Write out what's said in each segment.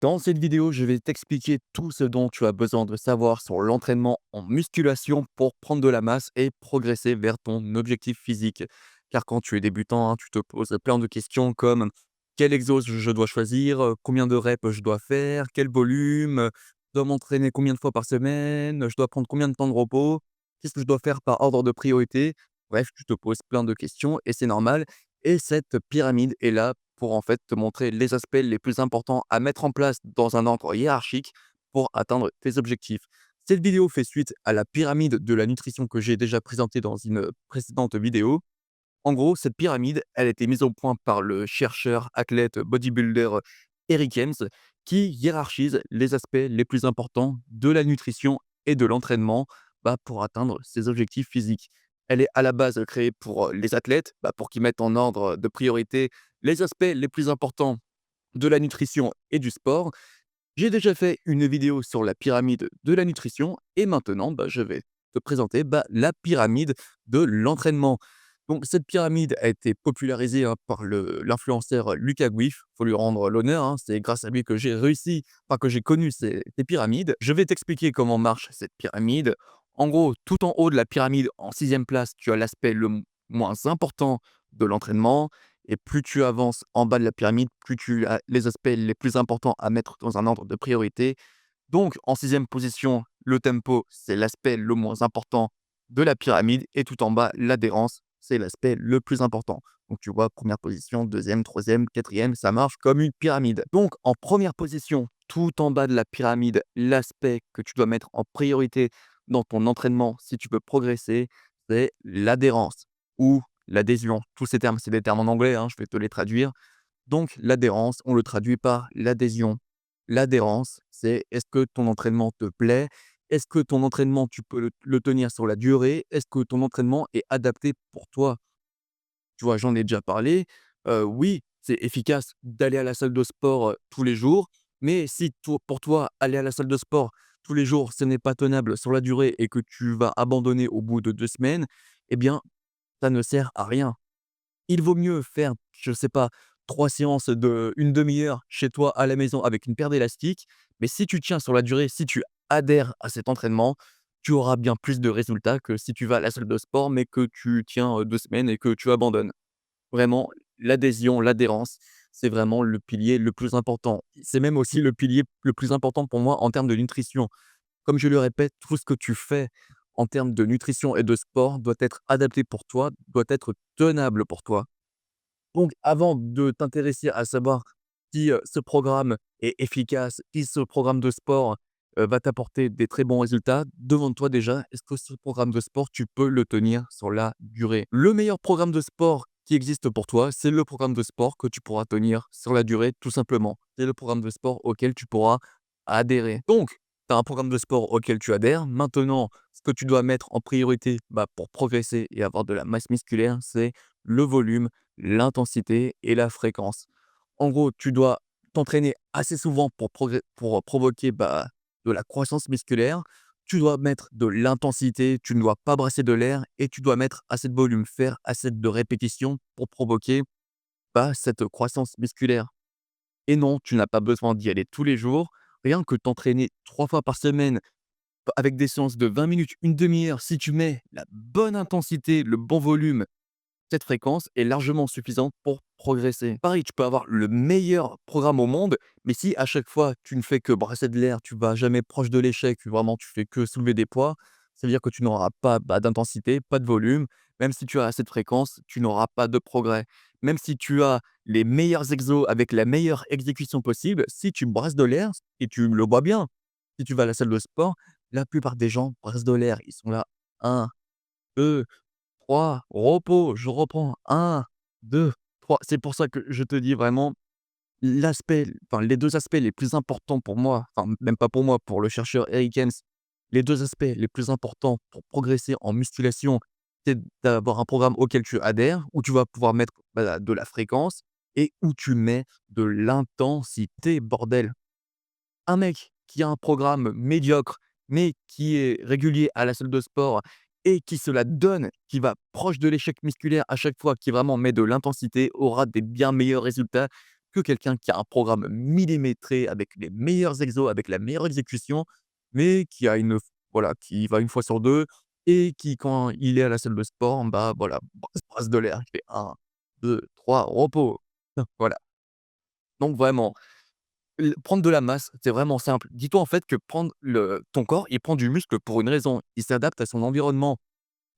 Dans cette vidéo, je vais t'expliquer tout ce dont tu as besoin de savoir sur l'entraînement en musculation pour prendre de la masse et progresser vers ton objectif physique. Car quand tu es débutant, tu te poses plein de questions comme quel exos je dois choisir, combien de reps je dois faire, quel volume, je dois m'entraîner combien de fois par semaine, je dois prendre combien de temps de repos, qu'est-ce que je dois faire par ordre de priorité. Bref, tu te poses plein de questions et c'est normal. Et cette pyramide est là pour en fait te montrer les aspects les plus importants à mettre en place dans un ordre hiérarchique pour atteindre tes objectifs. Cette vidéo fait suite à la pyramide de la nutrition que j'ai déjà présentée dans une précédente vidéo. En gros, cette pyramide, elle a été mise au point par le chercheur, athlète, bodybuilder Eric Helms, qui hiérarchise les aspects les plus importants de la nutrition et de l'entraînement pour atteindre ses objectifs physiques. Elle est à la base créée pour les athlètes, pour qu'ils mettent en ordre de priorité les aspects les plus importants de la nutrition et du sport. J'ai déjà fait une vidéo sur la pyramide de la nutrition et maintenant, je vais te présenter la pyramide de l'entraînement. Donc, cette pyramide a été popularisée par l'influenceur Lucas Guif. Il faut lui rendre l'honneur. C'est grâce à lui que j'ai réussi, enfin que j'ai connu ces pyramides. Je vais t'expliquer comment marche cette pyramide. En gros, tout en haut de la pyramide, en sixième place, tu as l'aspect moins important de l'entraînement. Et plus tu avances en bas de la pyramide, plus tu as les aspects les plus importants à mettre dans un ordre de priorité. Donc, en sixième position, le tempo, c'est l'aspect le moins important de la pyramide. Et tout en bas, l'adhérence, c'est l'aspect le plus important. Donc, tu vois, première position, deuxième, troisième, quatrième, ça marche comme une pyramide. Donc, en première position, tout en bas de la pyramide, l'aspect que tu dois mettre en priorité dans ton entraînement si tu veux progresser, c'est l'adhérence ou l'adhésion. Tous ces termes, c'est des termes en anglais, je vais te les traduire. Donc, l'adhérence, on le traduit par l'adhésion. L'adhérence, c'est est-ce que ton entraînement te plaît? Est-ce que ton entraînement, tu peux le tenir sur la durée? Est-ce que ton entraînement est adapté pour toi? Tu vois, j'en ai déjà parlé. Oui, c'est efficace d'aller à la salle de sport tous les jours, mais si pour toi, aller à la salle de sport tous les jours, ce n'est pas tenable sur la durée et que tu vas abandonner au bout de 2 semaines, eh bien, ça ne sert à rien. Il vaut mieux faire, je sais pas, 3 séances de une demi-heure chez toi à la maison avec une paire d'élastiques, mais si tu tiens sur la durée, si tu adhères à cet entraînement, tu auras bien plus de résultats que si tu vas à la salle de sport, mais que tu tiens, 2 semaines et que tu abandonnes. Vraiment, l'adhésion, l'adhérence, c'est vraiment le pilier le plus important. C'est même aussi le pilier le plus important pour moi en termes de nutrition. Comme je le répète, tout ce que tu fais en termes de nutrition et de sport doit être adapté pour toi, doit être tenable pour toi. Donc, avant de t'intéresser à savoir si, ce programme est efficace, si ce programme de sport, va t'apporter des très bons résultats, demande-toi déjà, est-ce que ce programme de sport, tu peux le tenir sur la durée? Le meilleur programme de sport qui existe pour toi, c'est le programme de sport que tu pourras tenir sur la durée, tout simplement. C'est le programme de sport auquel tu pourras adhérer. Donc, tu as un programme de sport auquel tu adhères. Maintenant, ce que tu dois mettre en priorité, pour progresser et avoir de la masse musculaire, c'est le volume, l'intensité et la fréquence. En gros, tu dois t'entraîner assez souvent pour provoquer, de la croissance musculaire. Tu dois mettre de l'intensité, tu ne dois pas brasser de l'air et tu dois mettre assez de volume, faire assez de répétitions pour provoquer, cette croissance musculaire. Et non, tu n'as pas besoin d'y aller tous les jours. Rien que t'entraîner 3 fois par semaine avec des séances de 20 minutes, une demi-heure, si tu mets la bonne intensité, le bon volume, cette fréquence est largement suffisante pour progresser. Pareil, tu peux avoir le meilleur programme au monde, mais si à chaque fois tu ne fais que brasser de l'air, tu vas jamais proche de l'échec, vraiment tu fais que soulever des poids, ça veut dire que tu n'auras pas d'intensité, pas de volume. Même si tu as assez de fréquence, tu n'auras pas de progrès. Même si tu as les meilleurs exos avec la meilleure exécution possible, si tu brasses de l'air, et tu le vois bien, si tu vas à la salle de sport, la plupart des gens brassent de l'air. Ils sont là, un, 2. 3, repos, je reprends. Un, 2, 3. C'est pour ça que je te dis vraiment les 2 aspects les plus importants pour moi, enfin même pas pour moi, pour le chercheur Eric Hens, les 2 aspects les plus importants pour progresser en musculation, c'est d'avoir un programme auquel tu adhères, où tu vas pouvoir mettre, de la fréquence et où tu mets de l'intensité, bordel. Un mec qui a un programme médiocre, mais qui est régulier à la salle de sport et qui se la donne, qui va proche de l'échec musculaire à chaque fois, qui vraiment met de l'intensité, aura des bien meilleurs résultats que quelqu'un qui a un programme millimétré avec les meilleurs exos, avec la meilleure exécution, mais qui a une voilà, qui va une fois sur 2 et qui, quand il est à la salle de sport, bah, voilà, brasse de l'air. Il fait 1, 2, 3, repos. Voilà. Donc vraiment, prendre de la masse, c'est vraiment simple. Dis-toi en fait que prendre ton corps, il prend du muscle pour une raison. Il s'adapte à son environnement.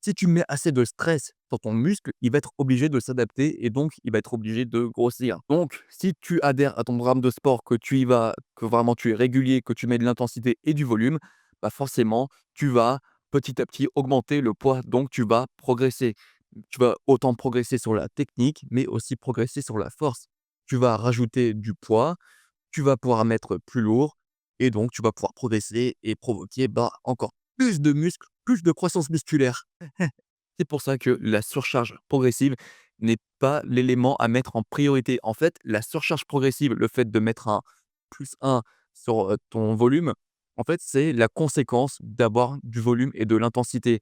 Si tu mets assez de stress sur ton muscle, il va être obligé de s'adapter et donc il va être obligé de grossir. Donc, si tu adhères à ton programme de sport, que tu y vas, que vraiment tu es régulier, que tu mets de l'intensité et du volume, bah forcément, tu vas petit à petit augmenter le poids. Donc, tu vas progresser. Tu vas autant progresser sur la technique, mais aussi progresser sur la force. Tu vas rajouter du poids, tu vas pouvoir mettre plus lourd et donc tu vas pouvoir progresser et provoquer, bah, encore plus de muscles, plus de croissance musculaire. C'est pour ça que la surcharge progressive n'est pas l'élément à mettre en priorité. En fait, la surcharge progressive, le fait de mettre un +1 sur, ton volume, en fait, c'est la conséquence d'avoir du volume et de l'intensité.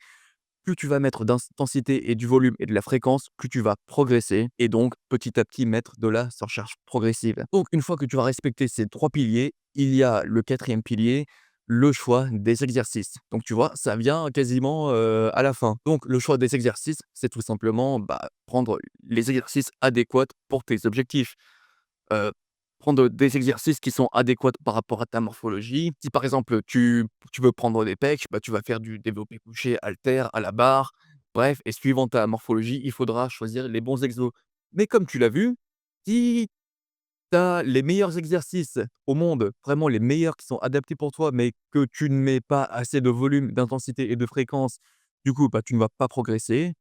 Plus tu vas mettre d'intensité et du volume et de la fréquence, plus tu vas progresser et donc petit à petit mettre de la surcharge progressive. Donc une fois que tu vas respecter ces 3 piliers, il y a le quatrième pilier, le choix des exercices. Donc tu vois, ça vient quasiment, à la fin. Donc le choix des exercices, c'est tout simplement, bah, prendre les exercices adéquats pour tes objectifs. Heu, Prendre des exercices qui sont adéquats par rapport à ta morphologie. Si par exemple, tu veux prendre des pecs, bah, tu vas faire du développé couché, haltères, à la barre. Bref et suivant ta morphologie, il faudra choisir les bons exos. Mais comme tu l'as vu, si tu as les meilleurs exercices au monde, vraiment les meilleurs qui sont adaptés pour toi, mais que tu ne mets pas assez de volume, d'intensité et de fréquence, du coup, bah, tu ne vas pas progresser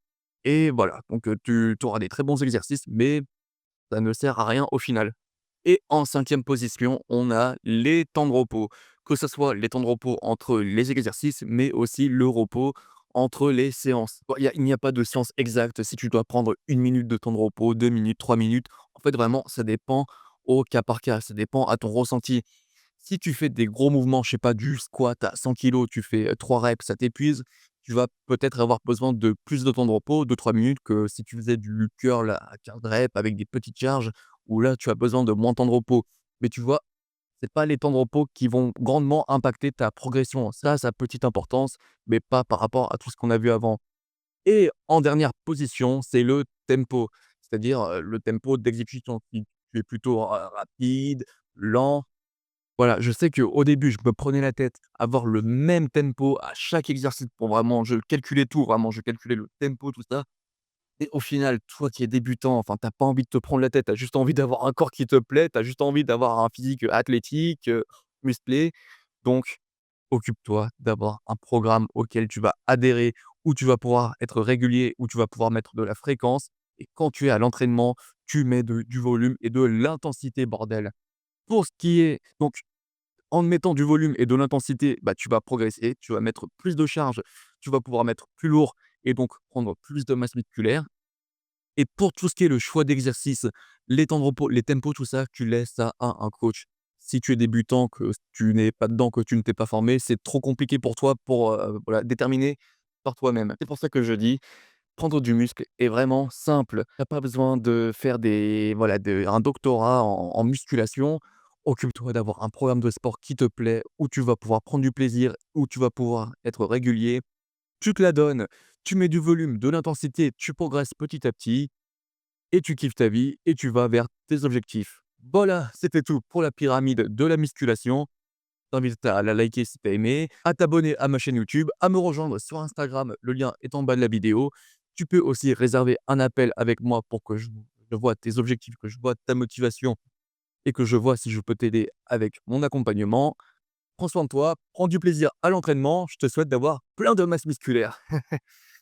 et voilà. Donc, tu auras des très bons exercices, mais ça ne sert à rien au final. Et en cinquième position, on a les temps de repos. Que ce soit les temps de repos entre les exercices, mais aussi le repos entre les séances. Bon, il n'y a pas de science exacte si tu dois prendre 1 minute de temps de repos, 2 minutes, 3 minutes. En fait, vraiment, ça dépend au cas par cas, ça dépend à ton ressenti. Si tu fais des gros mouvements, je sais pas, du squat à 100 kilos, tu fais 3 reps, ça t'épuise, tu vas peut-être avoir besoin de plus de temps de repos, 2, 3 minutes, que si tu faisais du curl à 15 reps avec des petites charges, où là, tu as besoin de moins de temps de repos. Mais tu vois, c'est pas les temps de repos qui vont grandement impacter ta progression. Ça a sa petite importance, mais pas par rapport à tout ce qu'on a vu avant. Et en dernière position, c'est le tempo, c'est-à-dire, le tempo d'exécution. Si tu es plutôt rapide, lent, voilà, je sais qu'au début, je me prenais la tête à avoir le même tempo à chaque exercice pour vraiment je calculais tout, vraiment, je calculais le tempo, tout ça et au final, toi qui es débutant, enfin, tu as pas envie de te prendre la tête, tu as juste envie d'avoir un corps qui te plaît, tu as juste envie d'avoir un physique, athlétique, musclé. Donc occupe-toi d'avoir un programme auquel tu vas adhérer, où tu vas pouvoir être régulier, où tu vas pouvoir mettre de la fréquence et quand tu es à l'entraînement, tu mets du volume et de l'intensité, bordel. Pour ce qui est donc en mettant du volume et de l'intensité, bah, tu vas progresser, tu vas mettre plus de charge, tu vas pouvoir mettre plus lourd et donc prendre plus de masse musculaire. Et pour tout ce qui est le choix d'exercice, les temps de repos, les tempos, tout ça, tu laisses ça à un coach. Si tu es débutant, que tu n'es pas dedans, que tu ne t'es pas formé, c'est trop compliqué pour toi pour, voilà, déterminer par toi-même. C'est pour ça que je dis, prendre du muscle est vraiment simple. Tu as pas besoin de faire un doctorat en musculation. Occupe-toi d'avoir un programme de sport qui te plaît, où tu vas pouvoir prendre du plaisir, où tu vas pouvoir être régulier. Tu te la donnes, tu mets du volume, de l'intensité, tu progresses petit à petit et tu kiffes ta vie et tu vas vers tes objectifs. Voilà, c'était tout pour la pyramide de la musculation. Je t'invite à la liker si tu as aimé, à t'abonner à ma chaîne YouTube, à me rejoindre sur Instagram, le lien est en bas de la vidéo. Tu peux aussi réserver un appel avec moi pour que je vois tes objectifs, que je vois ta motivation et que je vois si je peux t'aider avec mon accompagnement. Prends soin de toi, prends du plaisir à l'entraînement. Je te souhaite d'avoir plein de masse musculaire.